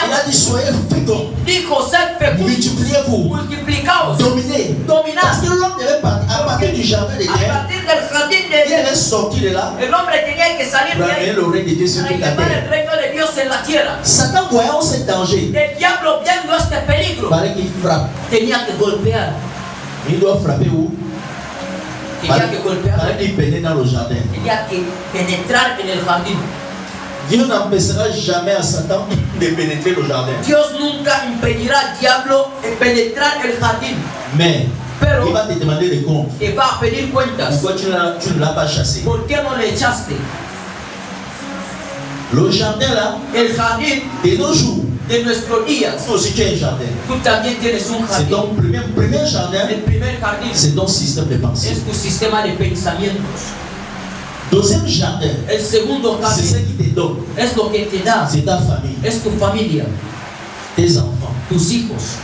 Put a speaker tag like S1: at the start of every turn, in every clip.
S1: Il a dit soyez féconds.
S2: Dijo ser fecundos.
S1: Multipliez-vous.
S2: Multiplicaos.
S1: Dominez.
S2: Dominad.
S1: Parce que l'homme devait partir à partir du jardin de
S2: A
S1: Dieu.
S2: partir del jardín
S1: Il
S2: de Dios,
S1: allait sortir de là.
S2: el hombre tenía que salir
S1: Pour
S2: de
S1: amener
S2: ahí
S1: le règne de Dieu sur
S2: para
S1: toute la
S2: llevar
S1: terre.
S2: el reino de Dios en la tierra.
S1: Satan voyant ce danger,
S2: El diablo viendo este
S1: il
S2: peligro
S1: fallait qu'il frappe.
S2: tenía que golpear.
S1: Il doit frapper où?
S2: Tenía que golpear.
S1: Fallait qu'il pénètre dans le jardin.
S2: Tenía que penetrar en el jardín.
S1: Dieu n'empêchera jamais à Satan de pénétrer le jardin.
S2: Dios nunca impedirá al diablo de penetrar el jardín.
S1: Mais
S2: Pero
S1: il va te demander des comptes.
S2: te va a pedir cuentas.
S1: Pourquoi tu ne l'as pas chassé?
S2: ¿Por qué no le echaste?
S1: Le jardin là,
S2: El jardín
S1: de nos jours,
S2: de nuestros días.
S1: toi aussi tu as un jardin.
S2: Tú también tienes un
S1: C'est
S2: jardín.
S1: ton premier jardin,
S2: El primer jardín
S1: c'est ton système de pensée.
S2: es tu sistema de pensamientos.
S1: Deuxième jardin,
S2: El segundo
S1: c'est ce
S2: jardín
S1: qui te donne.
S2: es lo que te da.
S1: C'est ta famille,
S2: Es tu familia,
S1: tes enfants,
S2: tus hijos,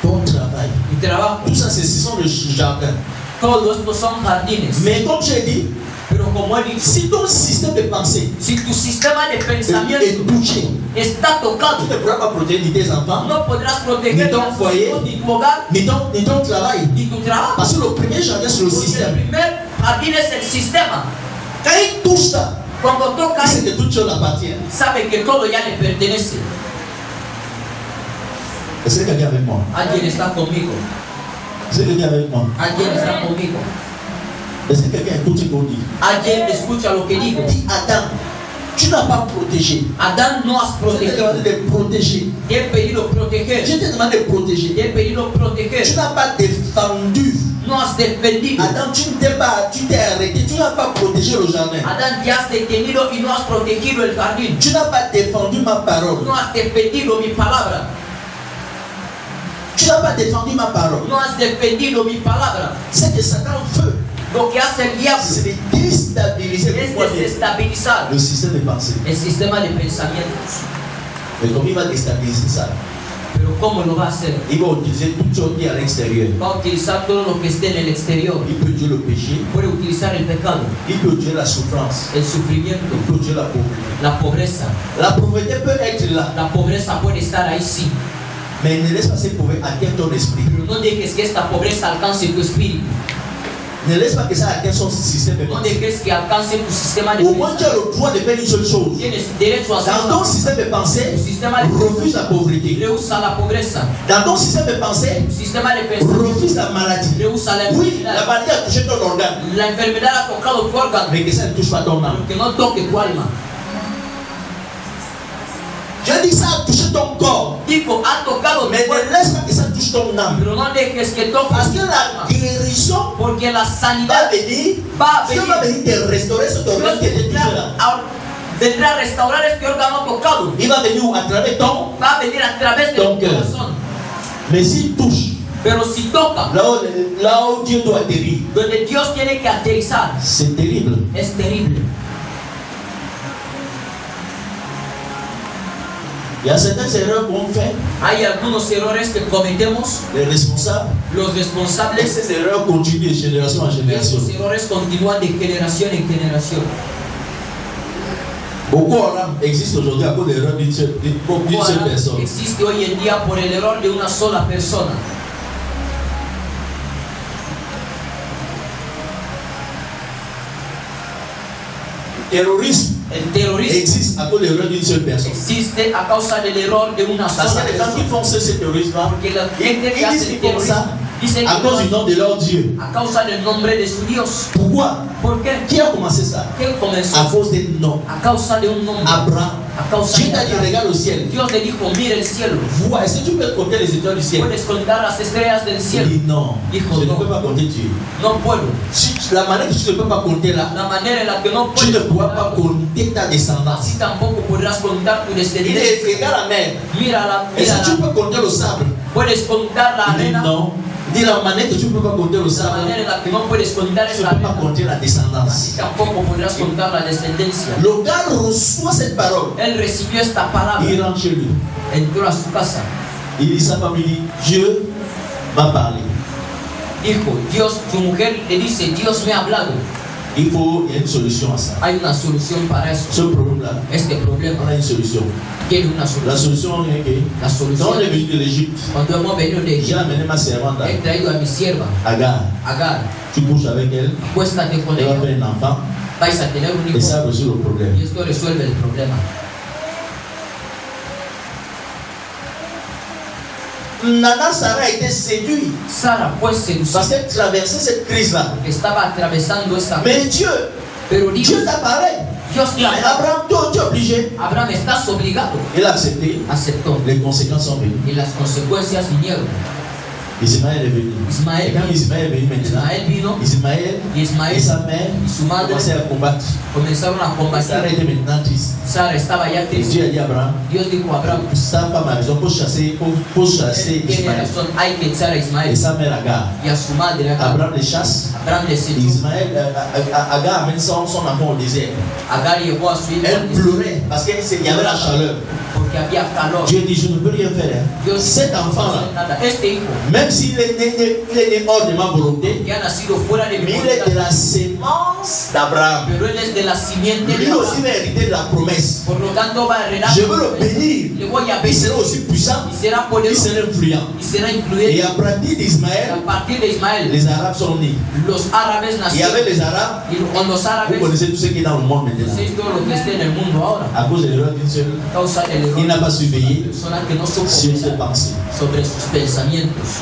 S1: ton travail.
S2: tu trabajo.
S1: Tout ça, ce sont les jardins.
S2: Todos estos son jardines.
S1: Mais comme j'ai dit,
S2: Pero como he dicho,
S1: si ton système de pensée
S2: si tu sistema de
S1: est
S2: pensamiento
S1: touché,
S2: está
S1: tu
S2: tocado,
S1: ne pourras pas protéger ni tes enfants,
S2: no podrás
S1: Ni
S2: proteger
S1: ton
S2: a tus
S1: foyer.
S2: hijos, ni tu hogar,
S1: ni ton travail.
S2: ni tu trabajo.
S1: Parce que le premier jardin, c'est le
S2: Porque el
S1: système.
S2: primer jardín es el sistema.
S1: Quand il touche ça,
S2: Cuando toca,
S1: il sait que toute chose appartient.
S2: sabe que todo ya le pertenece.
S1: Est-ce que quelqu'un est avec moi?
S2: Alguien está conmigo.
S1: Est-ce que quelqu'un est avec moi?
S2: Alguien está conmigo.
S1: Est-ce que quelqu'un écoute ce qu'on dit?
S2: Alguien escucha lo que digo.
S1: Dis Adam, tu n'as pas protégé.
S2: Adán no has
S1: Je t'ai
S2: protegido.
S1: demandé de protéger.
S2: Te he pedido proteger.
S1: Je t'ai demandé de protéger.
S2: Te he pedido
S1: Tu
S2: proteger.
S1: n'as pas défendu.
S2: No has defendido.
S1: Adam, tu t'es arrêté. Tu n'as pas protégé le jardin.
S2: Adán, te has detenido y no has protegido el jardín.
S1: Tu n'as pas défendu ma parole.
S2: No has defendido mi palabra.
S1: Tu n'as pas défendu ma parole.
S2: No has defendido mi palabra.
S1: C'est que Satan veut,
S2: Lo que hace el diablo
S1: c'est de déstabiliser
S2: es
S1: pourquoi
S2: desestabilizar
S1: le système de pensée.
S2: el sistema de pensamientos.
S1: Mais comme il va déstabiliser ça,
S2: Pero ¿cómo lo va a hacer?
S1: il va utiliser tout ce qui est à l'extérieur.
S2: Va a utilizar todo lo que esté en el exterior.
S1: Il peut tuer le péché,
S2: Puede utilizar el pecado,
S1: il peut tuer la souffrance,
S2: el sufrimiento,
S1: il peut tuer la pauvreté.
S2: la pobreza.
S1: La pauvreté peut être là,
S2: La pobreza puede estar ahí sí,
S1: mais ne laisse pas cette pauvreté atteindre ton esprit.
S2: pero no dejes que esta pobreza alcance tu espíritu.
S1: Ne laisse pas que ça atteigne son système de
S2: No
S1: pensée.
S2: dejes que alcance tu sistema de
S1: Au moins tu as
S2: pensamiento.
S1: le droit de faire une seule chose.
S2: Tienes derecho a hacer
S1: Dans ton système de pensée,
S2: tu sistema de
S1: refuse la pauvreté.
S2: rehúsa la pobreza.
S1: Dans ton système de pensée,
S2: Tu sistema de pensamiento
S1: refuse la maladie.
S2: rehúsa la
S1: Oui, la
S2: enfermedad.
S1: maladie a touché ton organe,
S2: La enfermedad ha tocado tu órgano,
S1: mais que ça ne touche pas ton âme.
S2: que no toque tu alma.
S1: Je dis ça a touché ton corps,
S2: Digo, ha tocado tu
S1: mais
S2: cuerpo,
S1: ne laisse pas que ça touche ton âme.
S2: pero no dejes que toque
S1: Parce
S2: tu
S1: que
S2: alma.
S1: la guérison
S2: Porque la
S1: va
S2: sanidad
S1: venir,
S2: va a
S1: Dieu va
S2: venir.
S1: venir te restaurer cet organe qui était touché là.
S2: Vendrá a restaurar este órgano tocado.
S1: Il va venir à travers ton,
S2: Va a venir a través de
S1: Ton
S2: tu
S1: cœur.
S2: corazón.
S1: mais s'il touche,
S2: Pero si toca
S1: là où Dieu doit atterrir,
S2: donde Dios tiene que aterrizar,
S1: c'est terrible.
S2: es terrible.
S1: Il y a certaines erreurs qu'on fait,
S2: Hay algunos errores que cometemos,
S1: les responsables,
S2: los
S1: et
S2: responsables,
S1: ces erreurs continuent de génération en
S2: y
S1: génération.
S2: esos errores continúan de generación en generación.
S1: Beaucoup Haram existe aujourd'hui à cause de l'erreur d'une seule personne.
S2: Existe hoy en día por el error de una sola persona.
S1: Terrorisme
S2: El terrorismo
S1: existe à cause de l'erreur d'une seule personne.
S2: existe a causa del error de una
S1: Parce
S2: sola
S1: qu'il y a des gens qui
S2: persona.
S1: font ce terrorisme-là,
S2: Porque la
S1: ils
S2: gente que
S1: disent
S2: hace el
S1: qu'ils font ça
S2: terrorismo dicen
S1: à
S2: que
S1: cause
S2: lo
S1: du nom de leur Dieu.
S2: a causa del nombre de su Dios.
S1: Pourquoi?
S2: ¿Por qué?
S1: Qui a commencé ça?
S2: ¿Qué comenzó?
S1: À cause des noms.
S2: A causa de un nombre.
S1: Abraham.
S2: A causa
S1: Dieu
S2: de
S1: t'a dit,
S2: Abraham.
S1: regarde au ciel.
S2: Dios le dijo, mira el cielo.
S1: Vois, est-ce que tu peux compter les étoiles du ciel?
S2: Puedes contar las estrellas del
S1: Il
S2: cielo.
S1: dit non,
S2: Dijo,
S1: je ne
S2: non.
S1: peux pas compter Dieu.
S2: No puedo.
S1: Si la manière que tu ne peux pas compter là,
S2: La manera en la que no
S1: tu ne
S2: puedes
S1: pourras pas
S2: contar,
S1: compter ta descendance.
S2: así tampoco podrás contar tu
S1: Il dit,
S2: descendencia.
S1: regarde la mer.
S2: Mira
S1: Est-ce
S2: la,
S1: que tu peux compter le sable?
S2: puedes contar la
S1: Il dit
S2: arena.
S1: non. Il dit la manière que tu ne peux pas compter le
S2: La
S1: sable,
S2: manera en la que no puedes contar
S1: tu ne
S2: esa
S1: peux pas
S2: arena,
S1: compter la
S2: así
S1: descendance.
S2: tampoco podrás contar la descendencia.
S1: Le gars reçoit cette parole.
S2: Él recibió esta palabra,
S1: Il rentre chez lui.
S2: entró a su casa,
S1: Il dit sa famille, dit, Dieu m'a parlé.
S2: dijo, Dios, su mujer le dice, Dios me ha hablado.
S1: Il y a une solution à ça.
S2: Hay una solución para eso.
S1: Ce problème-là,
S2: Este problema
S1: on a une solution.
S2: tiene una
S1: La
S2: solución.
S1: solution est que
S2: La
S1: quand
S2: solución
S1: on est venu de l'Égypte,
S2: cuando hemos venido de
S1: j'ai
S2: Egipto,
S1: amené ma servante
S2: he traído a mi sierva,
S1: Agar.
S2: Agar.
S1: Tu couches avec elle,
S2: Acuéstate con
S1: elle va
S2: ella,
S1: faire un enfant
S2: vais a tener un
S1: et
S2: hijo
S1: ça résout le problème.
S2: y esto resuelve el problema.
S1: Nana Sarah a été séduite
S2: Sara fue seducida
S1: parce qu'elle traversait cette crise-là.
S2: porque estaba atravesando esta.
S1: Mais Dieu
S2: Pero Dios
S1: t'apparaît.
S2: te
S1: Mais
S2: habla.
S1: Abraham, toi, tu es obligé.
S2: Abraham, estás obligado.
S1: Il a accepté.
S2: Aceptó.
S1: Les conséquences sont venues.
S2: Y las consecuencias vinieron.
S1: Ismaël est venu.
S2: Ismaël
S1: Et quand Ismaël est venu maintenant,
S2: Ismael vino
S1: Ismaël
S2: y Ismael
S1: et sa mère
S2: y su madre
S1: commençaient à combattre.
S2: comenzaron a
S1: Sarah
S2: combatir.
S1: était maintenant triste.
S2: Sara estaba ya
S1: Et
S2: triste.
S1: Dieu a dit à Abraham,
S2: Dios dijo a Abraham,
S1: sa femme a raison pour chasser
S2: tiene
S1: Ismaël.
S2: razón, hay que echar a
S1: Et
S2: Ismael
S1: sa mère Agar.
S2: y a su madre Agar.
S1: Abraham les chasse.
S2: Abraham le sedujo.
S1: Ismaël, Agar amène son enfant au désert.
S2: Agar llevó a su hijo
S1: Elle pleurait parce qu'il y avait la chaleur.
S2: porque había calor.
S1: Dieu dit, je ne peux rien faire.
S2: Dios
S1: Cet
S2: no
S1: enfant-là,
S2: hace nada. Este hijo
S1: même s'il est né hors de ma volonté,
S2: que ha nacido fuera de mi
S1: mais il est de
S2: voluntad,
S1: la sémence d'Abraham.
S2: pero él es de la simiente de
S1: Lui aussi
S2: Abraham.
S1: va hériter de la promesse.
S2: Por lo tanto va a heredar.
S1: Je veux le bénir.
S2: Le voy a
S1: Il
S2: bendecir.
S1: sera aussi puissant.
S2: Y será
S1: Il
S2: poderoso.
S1: sera influent.
S2: Y será
S1: Et
S2: influyente.
S1: à partir
S2: Y
S1: d'Ismaël,
S2: a partir de Ismael,
S1: les Arabes sont nés.
S2: los árabes
S1: Et
S2: nacieron.
S1: avec les Arabes,
S2: Y con los
S1: vous
S2: árabes,
S1: connaissez tout ce qui est dans le monde maintenant.
S2: es todo lo que está en el mundo ahora.
S1: À cause de l'erreur d'une seule,
S2: Causa del
S1: il n'a
S2: error
S1: pas su
S2: de
S1: veiller
S2: la persona que no supo
S1: sur ses pensées.
S2: sobre sus pensamientos.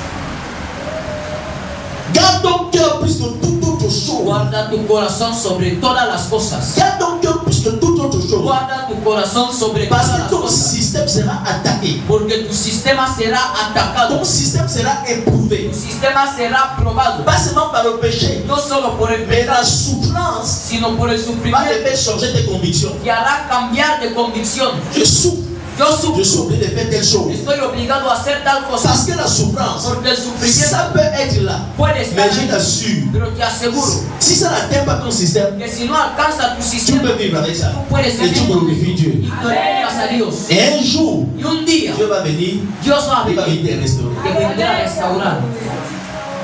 S1: Garde ton cœur plus que toute autre chose.
S2: Guarda tu corazón sobre todas las cosas.
S1: Garde ton cœur plus que toute autre chose.
S2: Guarda tu corazón sobre
S1: Parce
S2: todas
S1: que
S2: las
S1: ton
S2: cosas.
S1: système sera attaqué.
S2: Porque tu sistema será atacado.
S1: Ton système sera éprouvé.
S2: Tu sistema será probado.
S1: Pas seulement par le péché,
S2: No solo por el
S1: mais la
S2: pecado,
S1: souffrance
S2: sino por el
S1: va te
S2: sufrimiento
S1: faire changer tes convictions.
S2: que hará cambiar de convicción.
S1: Je souffre.
S2: Yo
S1: Je
S2: sufro.
S1: suis obligé de faire telle chose.
S2: Estoy obligado a hacer tal cosa.
S1: Parce que la souffrance,
S2: Porque el sufrimiento
S1: ça peut être là.
S2: puede estar
S1: Mais je
S2: ahí,
S1: t'assure,
S2: pero te aseguro
S1: si ça n'atteint pas ton système,
S2: que si no alcanza tu
S1: tu
S2: sistema,
S1: peux vivre avec ça.
S2: tú puedes
S1: Et tu glorifies Dieu.
S2: y glorificas a Dios.
S1: Et un jour,
S2: Y un día
S1: Dieu va venir,
S2: Dios va a
S1: il va
S2: venir
S1: venir te restaurer.
S2: que vendrá a restaurar.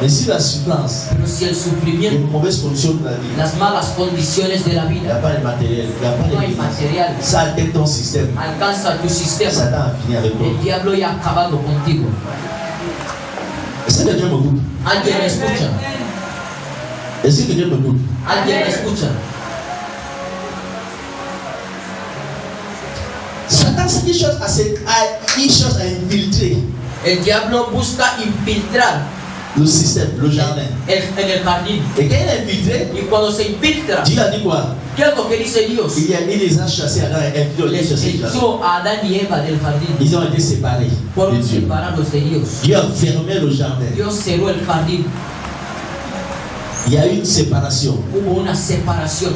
S1: Mais si la souffrance,
S2: Pero si el
S1: les
S2: sufrimiento,
S1: mauvaises conditions de la vie,
S2: las malas condiciones de la
S1: il n'y a
S2: vida,
S1: pas de matériel, il n'y a pas
S2: no hay
S1: de
S2: material,
S1: ça atteint ton système.
S2: alcanza tu sistema,
S1: Satan a fini avec toi.
S2: el diablo ya ha acabado contigo.
S1: Est-ce que Dieu m'écoute?
S2: Alguien me escucha,
S1: Est-ce que Dieu m'écoute?
S2: alguien me escucha.
S1: Satan, c'est qu'il cherche il cherche à infiltrer
S2: El diablo busca infiltrar
S1: le système, le jardin.
S2: en el jardín.
S1: Et quand il a infiltré,
S2: Y cuando se infiltra,
S1: Dieu a dit quoi?
S2: ¿qué es lo que dice Dios?
S1: Il les a chassés à Adam et Ève,
S2: Les
S1: chassés le jardin.
S2: echó a Adán y Eva del jardín.
S1: Ils ont été séparés de
S2: Fueron
S1: Dieu.
S2: separados de Dios.
S1: Dieu a fermé le jardin.
S2: Dios cerró el jardín.
S1: Il y a eu une séparation.
S2: Hubo una separación.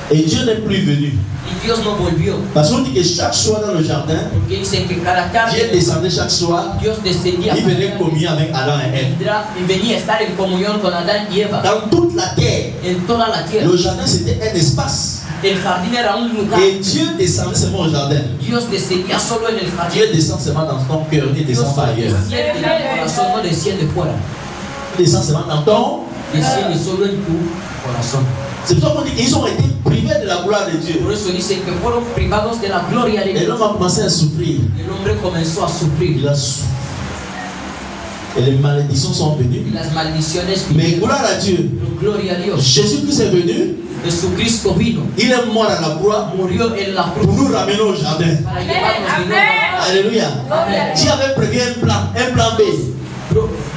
S1: Et Dieu n'est plus venu.
S2: Y Dios no volvió.
S1: Parce qu'on dit que chaque soir dans le jardin,
S2: Porque dicen que cada
S1: Dieu
S2: tarde
S1: descendait chaque soir.
S2: Dios descendía
S1: Il venait communier avec Adam et Ève.
S2: y venía a estar en comunión con Adán y Eva.
S1: Dans toute la terre,
S2: En toda la tierra.
S1: le jardin c'était un espace.
S2: El jardín era un lugar.
S1: Et Dieu descendait seulement au jardin.
S2: Dios descendía solo en el jardín.
S1: Dieu descend seulement dans ton cœur, il ne
S2: Dios
S1: descend pas ailleurs.
S2: desciende en tu corazón, no desciende fuera.
S1: Il descend seulement dans ton.
S2: Desciende solo en tu corazón.
S1: C'est pour ça qu'on dit qu'ils ont été privés de la gloire de Dieu.
S2: Por eso dicen que fueron privados de la gloria de
S1: Et
S2: Dios.
S1: l'homme a commencé à souffrir.
S2: El hombre comenzó a sufrir.
S1: Il a souffert. Et les malédictions sont
S2: Y
S1: venues.
S2: las maldiciones
S1: Mais
S2: vinieron.
S1: gloire à Dieu.
S2: Pero gloria a Dios.
S1: Jésus-Christ est venu.
S2: Jesucristo vino.
S1: Il est mort à la croix
S2: Murió en la
S1: pour
S2: cruz
S1: nous ramener au jardin.
S2: para llevarnos de nuevo.
S1: Alléluia.
S2: Amen.
S1: Dieu avait prévu un plan B.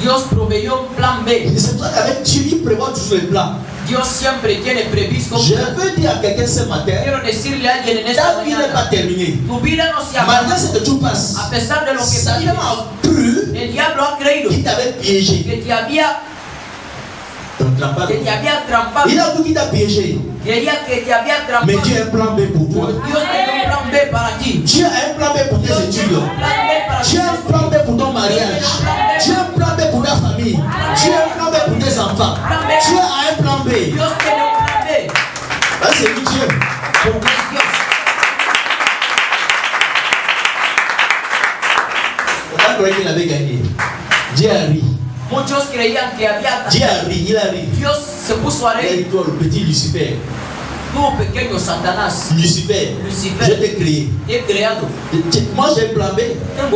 S2: Dios proveyó un plan B.
S1: Et c'est pour ça qu'avec Dieu, il prévoit toujours les plans.
S2: Dios siempre tiene previsto.
S1: Je veux dire à quelqu'un ce matin,
S2: Quiero decirle a alguien en esta
S1: ta vie n'est pas
S2: mañana,
S1: terminée.
S2: tu vida no se
S1: Malgré
S2: acaba.
S1: ce que tu passes,
S2: A pesar de lo que
S1: Satan
S2: vives,
S1: a cru
S2: el diablo ha creído
S1: qu'il t'avait piégé.
S2: que te había trampado.
S1: Il a cru qu'il t'a piégé.
S2: Creía que te había trampado.
S1: Mais Dieu a un plan B pour toi.
S2: Dios tiene un plan B para ti.
S1: Dieu a un plan B pour tes
S2: Dios
S1: études.
S2: tiene un plan B para
S1: Dieu a un
S2: ti.
S1: plan B pour ton mariage. Dieu a un plan B pour ta famille. Dieu a un plan B pour tes enfants. Dieu a un plan B.
S2: Dios tiene un plan B.
S1: Là, c'est lui Dieu.
S2: Porque es Dios.
S1: On a cru qu'il avait gagné. Dieu a ri.
S2: Muchos creían que había
S1: Dieu a ri. Il a ri.
S2: Dios C'est pour
S1: Il a
S2: soirée.
S1: dit toi, le petit Lucifer.
S2: Nous, pequeños Satanás.
S1: Lucifer,
S2: Lucifer.
S1: je t'ai créé.
S2: He creado.
S1: Moi j'ai un plan B.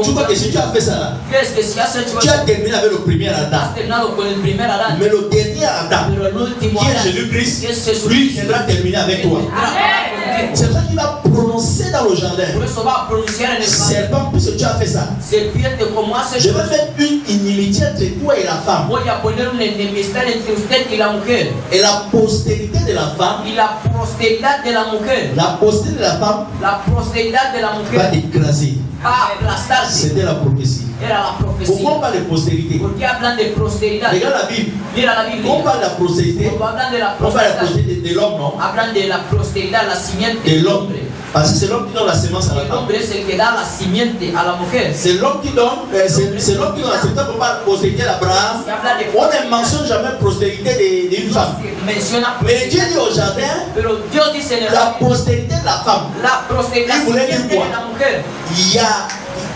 S1: Tu vois que si tu as fait ça là,
S2: ¿Crees que si has hecho
S1: tu
S2: eso,
S1: as terminé avec le premier Adam.
S2: has terminado con el primer Adán?
S1: Mais le dernier Adam,
S2: Pero el último
S1: qui est
S2: Adán,
S1: Jésus-Christ,
S2: que es Jesucristo,
S1: lui viendra terminer avec toi.
S2: vendrá contigo.
S1: C'est pour ça qu'il va prononcer dans le jardin.
S2: Por eso va a pronunciar en el jardín.
S1: Serpent, puisque tu as fait ça,
S2: Serpiente, como has
S1: je
S2: hecho
S1: vais
S2: eso,
S1: mettre une inimitié entre toi et la femme.
S2: voy a poner una enemistad entre usted y la mujer.
S1: Et la postérité de la femme,
S2: Y la posteridad de la mujer,
S1: la postérité de la femme
S2: la posteridad de la
S1: va
S2: mujer
S1: t'écraser.
S2: va a aplastarse.
S1: C'était la prophétie.
S2: Era la
S1: Pourquoi on
S2: profecía.
S1: parle de postérité?
S2: ¿Por qué hablan de posteridad?
S1: Regarde la Bible.
S2: Mira la
S1: Quand on
S2: Biblia.
S1: parle de la postérité,
S2: Cuando hablan de la
S1: on parle de la
S2: posteridad,
S1: postérité de l'homme, non?
S2: hablan de la posteridad, la simiente
S1: De
S2: del
S1: l'homme.
S2: hombre.
S1: Parce que c'est l'homme qui donne la sémence à la
S2: El
S1: femme.
S2: hombre es el que da la simiente a la mujer.
S1: C'est l'homme qui donne, c'est l'homme qui donne. C'est pour parler de postérité d'Abraham.
S2: Se habla de
S1: On ne mentionne jamais postérité d'une
S2: no
S1: femme.
S2: se menciona
S1: Mais Dieu dit au jardin,
S2: pero Dios dice en el
S1: la postérité de la femme.
S2: la posteridad
S1: Il voulait dire
S2: simiente
S1: quoi?
S2: de la mujer.
S1: Il y a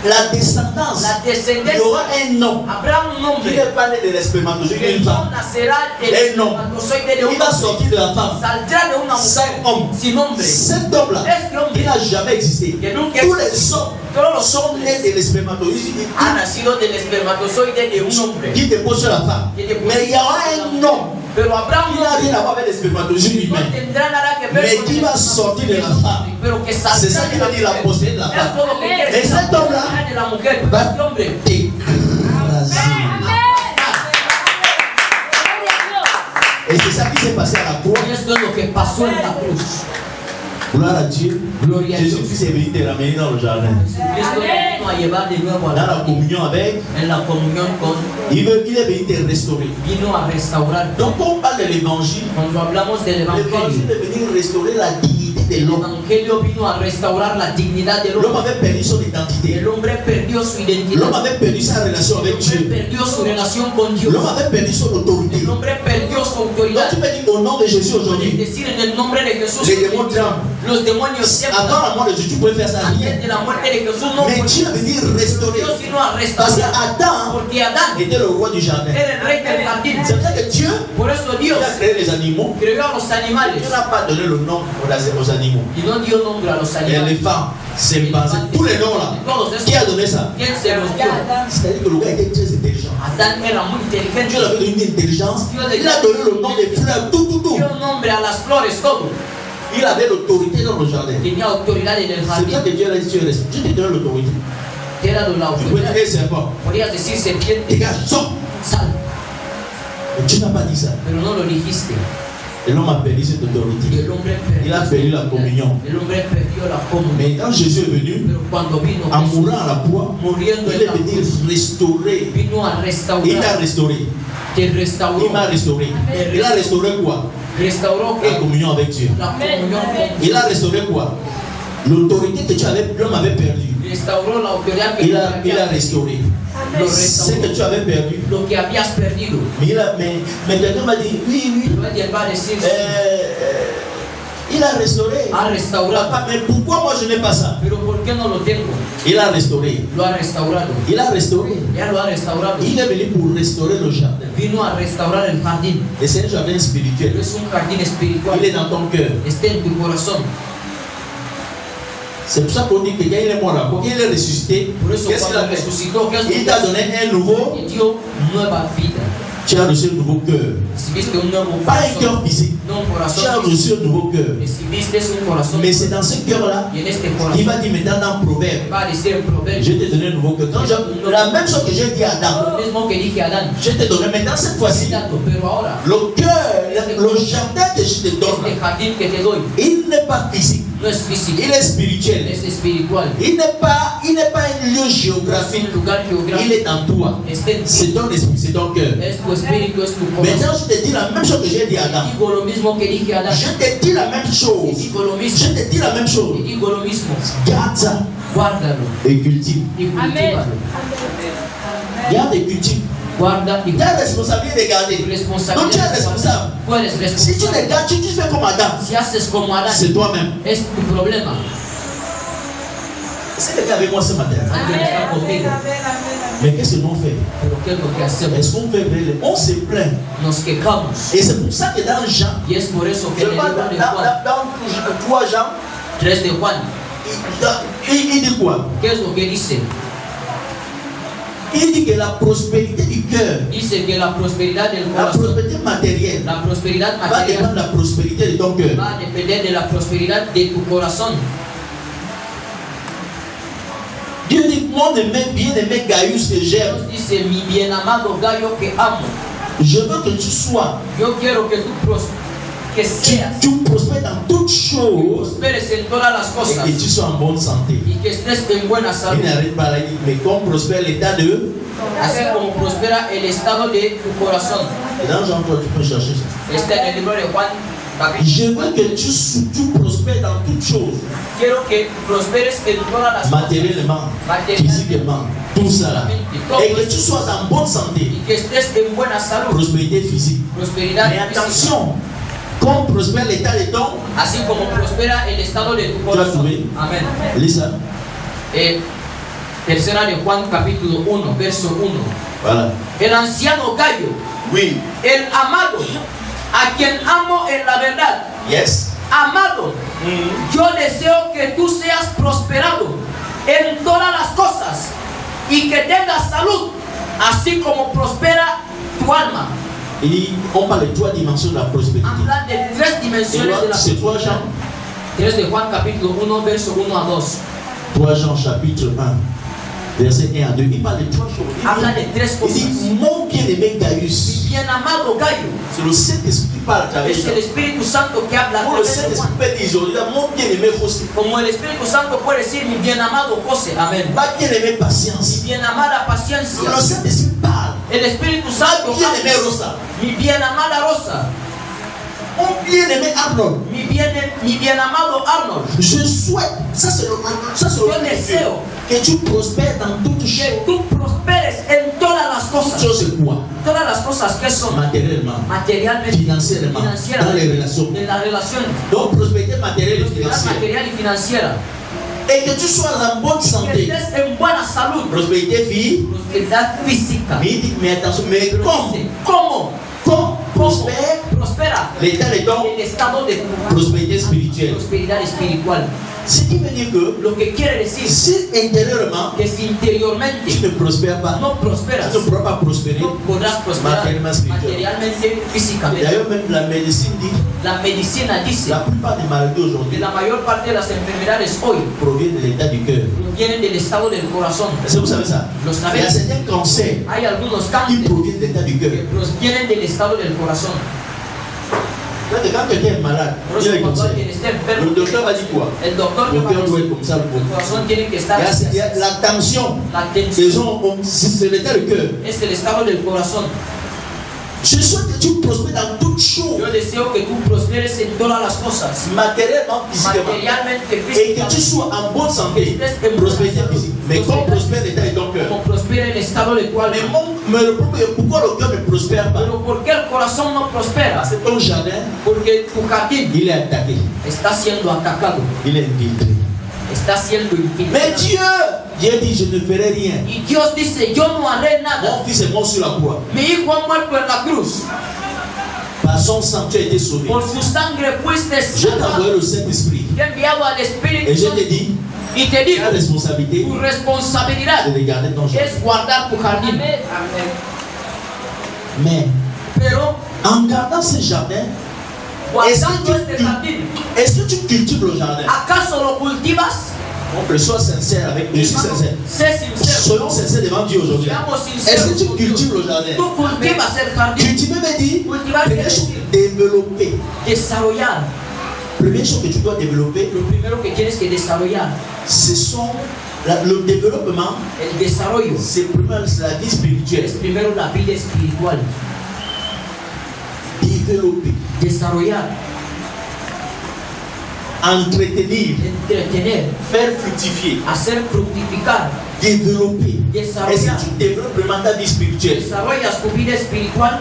S1: la descendance.
S2: La
S1: Il y
S2: descendencia.
S1: aura un nom
S2: Habrá un
S1: qui
S2: nombre
S1: n'est pas né de l'espermatozoïde
S2: que
S1: d'une
S2: no
S1: femme.
S2: nacerá del
S1: Un nom.
S2: espermatozoide de un
S1: Il va
S2: hombre.
S1: sortir de la femme.
S2: Saldrá de una
S1: Sans
S2: mujer
S1: homme.
S2: sin nombre.
S1: Cet homme-là,
S2: Este hombre
S1: il n'a jamais existé.
S2: que nunca
S1: Tous les
S2: existió.
S1: hommes
S2: Todos los
S1: sont nés
S2: hombres
S1: de l'espermatozoïde
S2: ha nacido del espermatozoide de un hombre.
S1: qui dépose sur la femme. Mais il y aura un nom
S2: Pero habrá
S1: qui
S2: un
S1: n'a rien
S2: hombre
S1: à voir avec l'espermatozoïde
S2: no
S1: humain.
S2: tendrá nada que ver
S1: Mais
S2: con
S1: qui
S2: el
S1: va sortir de la femme.
S2: pero que saldrá
S1: C'est ça qui
S2: de
S1: veut dire la
S2: mujer.
S1: postérité de la
S2: Es
S1: femme.
S2: todo lo que quiere
S1: Et
S2: decir
S1: cet
S2: la
S1: homme-là
S2: posteridad de la mujer.
S1: va
S2: Este hombre
S1: t'écraser. Et c'est ça qui s'est passé à la croix.
S2: y esto es lo que pasó en la cruz.
S1: Gloire à Dieu.
S2: Gloria a Dios.
S1: Jésus-Christ est venu te ramener dans le jardin.
S2: Cristo vino a llevar de nuevo a
S1: Dans la
S2: la
S1: communion avec,
S2: en la comunión con
S1: il est venu te restaurer.
S2: vino a restaurar.
S1: Donc quand on parle de l'évangile,
S2: Cuando hablamos del
S1: l'évangile
S2: evangelio,
S1: est venu restaurer la dignité de
S2: el
S1: l'homme.
S2: evangelio vino a restaurar la dignidad del
S1: L'homme
S2: hombre.
S1: avait perdu son identité.
S2: El hombre perdió su
S1: L'homme
S2: identidad.
S1: avait perdu sa relation
S2: El
S1: avec
S2: hombre
S1: Dieu.
S2: perdió su relación con Dios.
S1: L'homme avait perdu son autorité.
S2: El hombre perdió su
S1: Donc
S2: autoridad.
S1: tu peux dire au nom de Jésus
S2: Puedes
S1: aujourd'hui,
S2: decir en el nombre de Jesús,
S1: les démons tremblent.
S2: los demonios
S1: Avant
S2: tiemblan.
S1: la mort de Jésus, tu pouvais faire ça.
S2: Antes de la muerte de Jesús no
S1: Mais
S2: fue.
S1: Dieu est venu restaurer.
S2: Dios vino a
S1: Parce
S2: restaurar.
S1: qu'Adam
S2: Porque Adán
S1: était le roi du jardin.
S2: era el rey del jardín.
S1: C'est pour ça que Dieu
S2: Por eso Dios
S1: a créé les animaux.
S2: creó a los animales
S1: Dieu n'a pas donné le nom aux animaux.
S2: y no dio nombre a los animales.
S1: Éléphant, chimpanzé, tous les noms là.
S2: Todos estos,
S1: Qui a donné ça?
S2: ¿quién se los dio?
S1: C'est-à-dire que le gars était très intelligent.
S2: Adán era muy
S1: Dieu
S2: inteligente.
S1: lui avait donné une intelligence. Il a donné le nom des fleurs, tout.
S2: Dio nombre a las flores, todo.
S1: Il avait l'autorité dans le jardin.
S2: Tenía autoridad en el
S1: C'est pour ça
S2: jardín.
S1: que Dieu a dit, Dieu te donne l'autorité.
S2: Te era de la
S1: Tu peux
S2: autoridad.
S1: dire, serpent,
S2: Podrías decir serpiente,
S1: dégage, sors.
S2: sal,
S1: Mais tu n'as pas dit ça.
S2: pero no lo dijiste.
S1: Et l'homme a perdu cette
S2: Y
S1: autorité.
S2: el hombre
S1: Il a
S2: perdió,
S1: perdu la communion.
S2: el hombre perdió la comunión.
S1: Mais quand Jésus est venu,
S2: Pero cuando vino
S1: en
S2: Jesús,
S1: mourant à la croix,
S2: muriendo
S1: il
S2: en
S1: est
S2: la
S1: venu
S2: cruz,
S1: restaurer.
S2: vino a
S1: Il a
S2: restaurar,
S1: restauré.
S2: te
S1: Il
S2: restauró.
S1: m'a restauré. Il a restauré quoi?
S2: Restauró
S1: La
S2: que
S1: communion avec Dieu.
S2: la comunión con
S1: Il
S2: Dios.
S1: a restauré quoi? L'autorité que tu avais, l'homme avait perdu.
S2: Restauró la autoridad que
S1: Il
S2: tú
S1: a
S2: habías
S1: restauré.
S2: Lo
S1: Ce que
S2: restauró.
S1: tu avais perdu.
S2: Lo que habías perdido.
S1: Mais quelqu'un m'a dit, oui.
S2: Pero él va a decir,
S1: Il a restauré.
S2: ha restaurado.
S1: Papa, mais pourquoi moi je n'ai pas ça?
S2: Pero ¿por qué no lo tengo?
S1: Il a restauré.
S2: Lo ha restaurado.
S1: Il a restauré.
S2: Ya lo ha restaurado.
S1: Il est venu pour restaurer le jardin.
S2: Vino a restaurar el jardín.
S1: Et c'est un jardin spirituel.
S2: Pero es un jardín espiritual.
S1: Il est dans ton cœur.
S2: Está en tu corazón.
S1: C'est pour ça qu'on dit que quand il est mort là, quand il est ressuscité,
S2: Por eso
S1: qu'est-ce qu'il a
S2: cuando
S1: fait?
S2: resucitó, ¿qué es lo
S1: Il
S2: que
S1: t'a
S2: hizo?
S1: donné un nouveau,
S2: Te dio nueva vida.
S1: tu as reçu un nouveau cœur.
S2: Recibiste un nuevo
S1: Pas un
S2: corazón.
S1: cœur physique.
S2: No un
S1: Tu as
S2: corazón.
S1: reçu un nouveau cœur.
S2: Recibiste un corazón.
S1: Mais c'est dans ce cœur-là,
S2: Y en este
S1: il
S2: corazón
S1: va dire maintenant dans Proverbe,
S2: va a decir el proverbio.
S1: je t'ai donné un nouveau cœur. La même chose que j'ai dit à Adam,
S2: Lo mismo que dije a Adán.
S1: je t'ai donné maintenant cette fois-ci.
S2: Tanto, pero ahora,
S1: Le cœur, le jardin que je te donne,
S2: este jardín que te doy
S1: il n'est pas physique,
S2: no es físico,
S1: il est spirituel.
S2: es espiritual.
S1: Il n'est pas un lieu
S2: Es
S1: géographique,
S2: un lugar
S1: il
S2: geográfico.
S1: est en toi.
S2: Está en ti.
S1: C'est ton esprit, c'est ton cœur.
S2: Es tu espíritu, es tu
S1: Maintenant,
S2: corazón.
S1: je te dis la même chose que j'ai dit à Adam.
S2: Digo lo mismo que dije a Adán.
S1: Je te dis la même
S2: Te
S1: chose.
S2: digo lo
S1: Je
S2: mismo.
S1: te dis la même
S2: Te
S1: chose.
S2: digo lo mismo.
S1: Garde ça
S2: Guárdalo
S1: et cultive.
S2: y cultívalo.
S1: Garde et cultive.
S2: Guarda y
S1: Tu as la responsabilité de garder.
S2: tu
S1: Donc tu es
S2: responsabilidad.
S1: responsable.
S2: Tú eres
S1: Si tu
S2: responsable.
S1: les gardes, tu fais comme Adam.
S2: Si haces como Adán,
S1: C'est toi-même.
S2: es tu problema.
S1: C'est le gars avec moi ce matin.
S2: Alguien está contigo.
S1: Mais qu'est-ce que nous fait?
S2: Pero ¿qué es lo que hacemos?
S1: Est-ce qu'on fait vrai? On se plaint.
S2: Nos quejamos.
S1: Et c'est pour ça que dans Jean,
S2: Y es por eso que
S1: je
S2: en el
S1: parle
S2: libro de Juan,
S1: dans 3 Jean,
S2: 3 de Juan,
S1: il dit quoi?
S2: ¿qué es lo que dice?
S1: Il dit que la prospérité du cœur,
S2: Dice que la prosperidad del
S1: la
S2: corazón,
S1: prospérité matérielle,
S2: la prosperidad
S1: va dépendre
S2: material
S1: de la prospérité de ton cœur.
S2: va a depender de la prosperidad de tu corazón.
S1: Dieu dit, mon bien-aimé Gaius que j'aime,
S2: Dios dice, mi bien amado gallo que amo,
S1: je veux que tu sois,
S2: yo quiero que tú que seas,
S1: tu prospères dans toutes choses
S2: prosperes en todas las
S1: et
S2: cosas
S1: que tu sois en bonne santé.
S2: y que estés en buena salud,
S1: Il n'arrête pas là, il dit, mais comme prospère l'état de...
S2: así como prospera el estado de tu corazón.
S1: Et dans Jean 3, tu peux chercher ça.
S2: Está en el libro de Juan,
S1: Je
S2: capítulo
S1: veux
S2: 4.
S1: que tu prospères dans toutes choses,
S2: Quiero que prosperes en todas las cosas,
S1: matériellement, physiquement, tout ça là. Et que tu sois en bonne santé,
S2: y que estés en buena salud,
S1: prospérité physique.
S2: prosperidad
S1: Mais
S2: física,
S1: attention, comme prospère l'état de ton...
S2: así como prospera el estado de tu
S1: ¿Tú has
S2: corazón.
S1: subido?
S2: Amén.
S1: Lis ça.
S2: Tercera de Juan capítulo 1, verso 1.
S1: Voilà.
S2: El anciano gallo,
S1: Oui.
S2: el amado, a quien amo en la verdad.
S1: Yes.
S2: Amado, yo deseo que tú seas prosperado en todas las cosas y que tengas salud, así como prospera tu alma.
S1: Et on parle de 3 dimensions de la prospérité.
S2: Habla de 3 dimensiones de la
S1: C'est 3 Jean.
S2: 3 de Juan capítulo 1, verso 1 a 2.
S1: 3 Jean chapitre 1, verset 1 à 2. Il parle de 3 choses.
S2: Habla de 3
S1: Il
S2: cosas.
S1: dit, mon bien-aimé Gaius.
S2: Mi bien amado gallo,
S1: C'est le Saint-Esprit qui parle à travers
S2: es el
S1: Jean.
S2: Espíritu Santo que habla a
S1: Pour le
S2: través de
S1: Saint-Esprit
S2: Juan.
S1: peut dire aujourd'hui, mon bien-aimé José.
S2: Como el Espíritu Santo puede decir mi bien amado José, amén.
S1: Ma bien-aimé
S2: Mi
S1: Patience.
S2: bien amada
S1: Le
S2: paciencia.
S1: Saint-Esprit parle.
S2: El Espíritu Santo
S1: Ma bien-aimé
S2: habla.
S1: Rosa.
S2: Mi bien amada Rosa.
S1: Mon bien-aimé Arnold.
S2: Mi bien amado Arnold.
S1: Je souhaite, ça c'est le
S2: Yo deseo
S1: que tu prospères dans toutes choses.
S2: que tú prosperes en todas las
S1: Toutes
S2: cosas.
S1: choses c'est quoi?
S2: Todas las cosas que son
S1: Matériellement,
S2: materialmente,
S1: financierement, dans les relations.
S2: en las relaciones,
S1: Donc prospérité matérielle et
S2: prosperidad
S1: financière.
S2: material y financiera.
S1: Et que tu sois en bonne
S2: Que
S1: santé.
S2: estés en buena salud.
S1: Prospérité vie.
S2: Prosperidad física.
S1: Mais il dit, mais attention, mais
S2: Pero
S1: comme
S2: dice, ¿cómo?
S1: prospère
S2: Prospera
S1: l'état de ton
S2: el estado de tu
S1: prospérité spirituelle.
S2: prosperidad espiritual.
S1: Ce qui veut dire que
S2: Lo que quiere decir
S1: si intérieurement
S2: que si interiormente
S1: tu ne prospères pas,
S2: no prosperas,
S1: tu ne pourras pas prospérer
S2: no podrás prosperar
S1: matériellement, spirituellement.
S2: materialmente, físicamente.
S1: D'ailleurs, même la médecine dit
S2: La medicina dice
S1: la plupart des maladies
S2: que
S1: aujourd'hui
S2: la mayor parte de las enfermedades hoy
S1: proviennent de l'état du cœur.
S2: vienen del estado del corazón.
S1: Est-ce que vous savez ça?
S2: Lo
S1: Il y a
S2: sabes.
S1: certains cancers
S2: Hay algunos
S1: qui
S2: cánceres
S1: proviennent de l'état du cœur.
S2: que vienen del estado del corazón.
S1: Quand quelqu'un est malade,
S2: Por
S1: il a
S2: eso
S1: un
S2: cuando
S1: cancer.
S2: alguien está enfermo,
S1: Le docteur va dire quoi?
S2: el doctor
S1: Le
S2: te va a
S1: cœur doit être
S2: decir,
S1: comme ça.
S2: el corazón tiene que estar
S1: Il y a la tension.
S2: la
S1: Les
S2: tensión
S1: gens ont, c'est l'état du cœur.
S2: es el estado del corazón.
S1: Je souhaite que tu prospères dans toutes choses,
S2: Yo deseo que tú prosperes en todas las cosas,
S1: matériellement, physiquement,
S2: materialmente,
S1: et que tu
S2: físicamente,
S1: sois en bonne santé, prospérité physique. Mais comme prospère l'état de ton cœur.
S2: como prospera el estado de tu alma.
S1: Mais le problème est pourquoi le cœur ne prospère pas?
S2: Pero ¿por qué el corazón no prospera?
S1: Parce que ton jardin,
S2: Porque tu jardín
S1: il est attaqué,
S2: está siendo atacado,
S1: il est infiltré.
S2: está siendo
S1: Mais
S2: infiltrado.
S1: Dieu dit, je ne ferai rien.
S2: Y Dios dice, yo no haré nada.
S1: Mon fils est mort sur la croix.
S2: Mi hijo ha muerto en la cruz.
S1: Par son sang, tu as été sauvé.
S2: Por su sangre fuiste
S1: Je t'ai envoyé
S2: salvado.
S1: le Saint-Esprit.
S2: Te he enviado al
S1: Et
S2: Espíritu
S1: je
S2: Santo
S1: te dis,
S2: y te digo,
S1: ta responsabilité
S2: tu responsabilidad
S1: de regarder ton jardin.
S2: es guardar tu jardín.
S1: Mais
S2: Pero
S1: en gardant ce jardin,
S2: guardando este jardín,
S1: est-ce que tu cultives le jardin?
S2: ¿acaso lo cultivas?
S1: On peut sois sincère avec Dieu. Je suis sincère.
S2: Sé sincero.
S1: Soyons sincères devant Dieu aujourd'hui.
S2: Seamos
S1: Est-ce que
S2: sinceros.
S1: tu
S2: con Dios.
S1: cultives le jardin?
S2: Tú cultivas el jardín.
S1: Cultiver veut dire,
S2: Cultivar
S1: première
S2: quiere
S1: chose,
S2: decir
S1: développer.
S2: desarrollar.
S1: Première chose que tu dois développer,
S2: Lo primero que tienes que desarrollar,
S1: ce sont le développement,
S2: el desarrollo,
S1: c'est la vie
S2: es
S1: spirituelle.
S2: primero la vida espiritual.
S1: Développer,
S2: Desarrollar,
S1: entretenir,
S2: entretener,
S1: faire fructifier,
S2: hacer fructificar,
S1: développer.
S2: desarrollar.
S1: Est-ce que tu développes vraiment ta vie spirituelle?
S2: Desarrollas tu vida espiritual,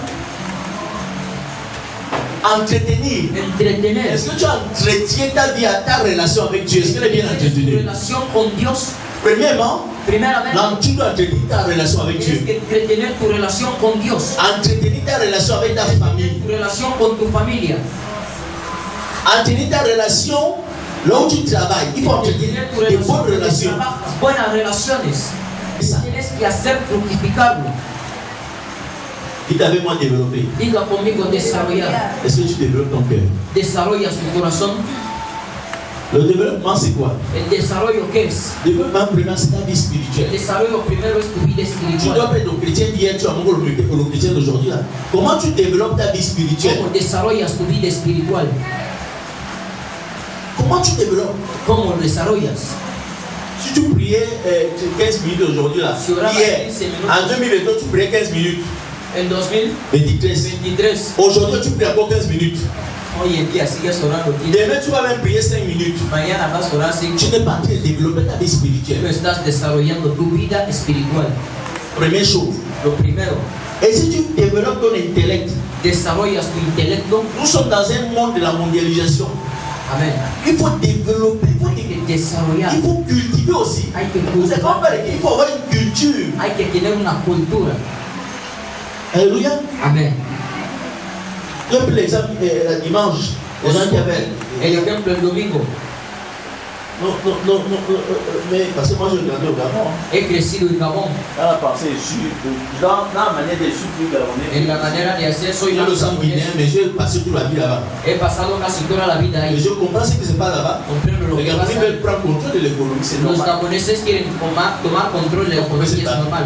S1: Entretenir.
S2: entretener.
S1: Est-ce que tu entretiens ta vie à ta relation avec Dieu? Est-ce qu'elle est bien
S2: ¿Tienes tu
S1: entretenue?
S2: relación con Dios?
S1: Premièrement,
S2: Primeramente,
S1: tu dois entretenir ta relation avec
S2: tienes
S1: Dieu.
S2: que entretener tu relación con Dios,
S1: Entretenir ta relation avec ta famille.
S2: tu relación con tu familia,
S1: Entretenir ta relation là où tu travailles. Il faut entretenir
S2: tu
S1: de bonnes
S2: relación donde
S1: relations.
S2: trabajas, buenas relaciones.
S1: Esa.
S2: Tienes que hacer fructificarlo.
S1: Dites avec moi développer.
S2: Diga conmigo desarrollar.
S1: Est-ce que tu développes ton cœur?
S2: Desarrollas tu corazón.
S1: Le développement, c'est quoi?
S2: El desarrollo, ¿qué es?
S1: Le développement, premièrement, c'est ta vie
S2: El
S1: spirituelle.
S2: desarrollo primero es tu vida
S1: Tu dois
S2: espiritual.
S1: être le chrétien d'hier, tu as encore le chrétien d'aujourd'hui. Là. Comment tu développes ta vie spirituelle?
S2: ¿Cómo desarrollas tu vida espiritual?
S1: Comment tu développes?
S2: ¿Cómo lo desarrollas?
S1: Si tu priais 15 minutes aujourd'hui, là,
S2: Si orabas
S1: hier,
S2: 15 minutes.
S1: en 2022, tu priais 15 minutes.
S2: En
S1: 23.
S2: 2023,
S1: Aujourd'hui, tu pries encore 15 minutes.
S2: hoy en día sigues orando 15.
S1: Demain, tu vas même prier 5 minutes.
S2: Mañana vas a orar 5.
S1: Tu n'es pas en train de développer ta vie
S2: Tú
S1: spirituelle.
S2: estás desarrollando tu vida espiritual.
S1: Première chose.
S2: Lo primero,
S1: Et si tu développes ton intellect,
S2: desarrollas tu intelecto.
S1: nous sommes dans un monde de la mondialisation.
S2: Amén.
S1: Il faut développer,
S2: Hay que desarrollar.
S1: il faut cultiver aussi.
S2: Hay que
S1: Vous savez comment
S2: cultivar.
S1: faire? Il faut avoir une culture.
S2: Hay que tener una cultura.
S1: Alléluia.
S2: Amén.
S1: Je prends l'exemple dimanche. Les gens qui avaient.
S2: El ejemplo el domingo.
S1: Non, mais parce que moi je regardais au Gabon.
S2: He crecido en Gabon.
S1: Dans la pensée, dans la manière de suivre
S2: En la manera de hacer soy
S1: J'ai
S2: más
S1: le sang guinéen,
S2: gabonés.
S1: mais j'ai passé toute la vie là-bas.
S2: He pasado casi toda la vida
S1: Et
S2: ahí.
S1: je comprends ce qui se passe là-bas.
S2: Comprendo lo
S1: Les
S2: que
S1: Gabonais
S2: pasa.
S1: veulent prendre contrôle de l'économie, c'est
S2: Los
S1: normal.
S2: japoneses quieren tomar control de la economía, es normal.